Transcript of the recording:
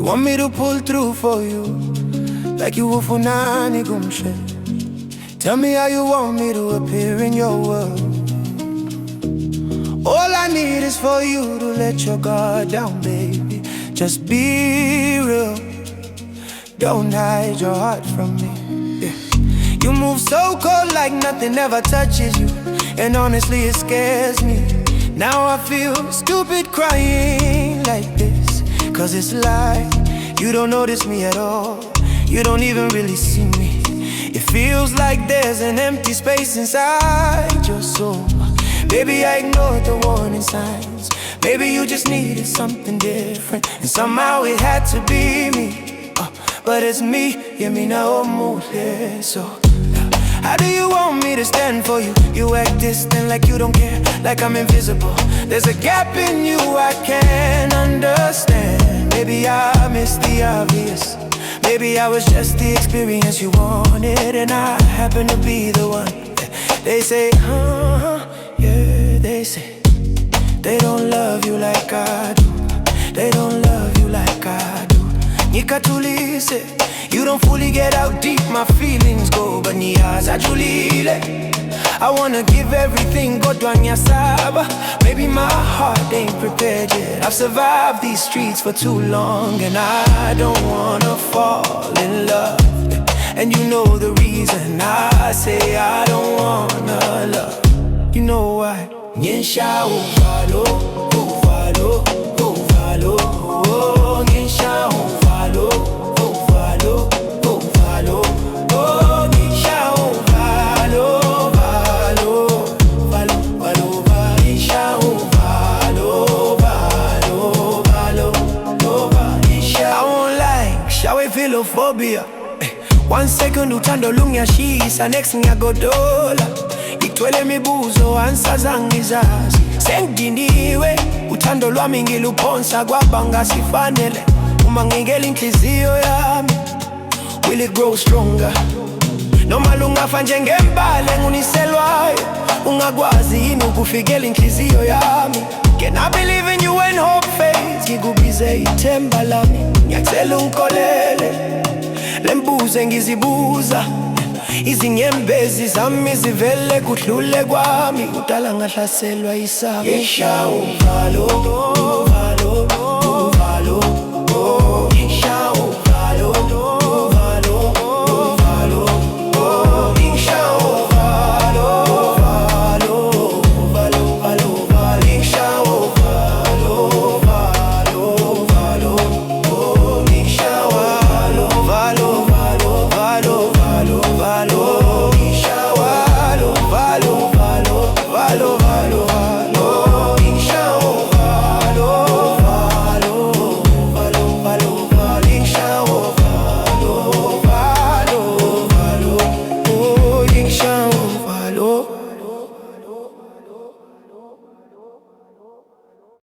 want me to pull through for you, like you will for Nani Gumshe. Tell me how you want me to appear in your world. All I need is for you to let your guard down, baby. Just be real, don't hide your heart from me. Yeah. You move so cold like nothing ever touches you, and honestly it scares me. Now I feel stupid crying like this, cause it's like you don't notice me at all. You don't even really see me. It feels like there's an empty space inside your soul. Baby, I ignored the warning signs. Maybe you just needed something different, and somehow it had to be me. But it's me, yeah, me now move, yeah. So how do you want me to stand for you? You act distant like you don't care, like I'm invisible. There's a gap in you I can't understand. Maybe I missed the obvious. Maybe I was just the experience you wanted, and I happen to be the one. They say, yeah, they say they don't love you like I do. They don't love you like I do. Nikatulise, you don't fully get how deep my feelings go, but niyaza julile. I wanna give everything go dwanya saba. Maybe my heart ain't prepared yet. I've survived these streets for too long, and I don't wanna fall in love. And you know the reason I say I don't wanna love. You know why? Nyensha uvalo, uvalo, uvalo, oh, nyensha uvalo, uvalo, uvalo, oh, nyensha uvalo, valo, valo, valo, nyensha uvalo, valo, valo, nyensha. I won't lie, shawe philophobia. 1 second utando lungia shisa, next thing I go dola. Itwele mibuzo ansa zangizazi. Senginiwe utando lwami ngiluphonsa kwabanga sifanele. Uma ngingela inhliziyo yami, will it grow stronger? Noma lungafa njengembale nguniselwayo, ungakwazi yini ukufikela inhliziyo yami? Can I believe in you when hope fades? Ngikubize ithemba lami, ngiyakucela ungikolele. Lembuze ngizibuza, izinyembezi zami zivele kudlule kwami. Udala ngahlaselwa isaba. Nyensha uvalo,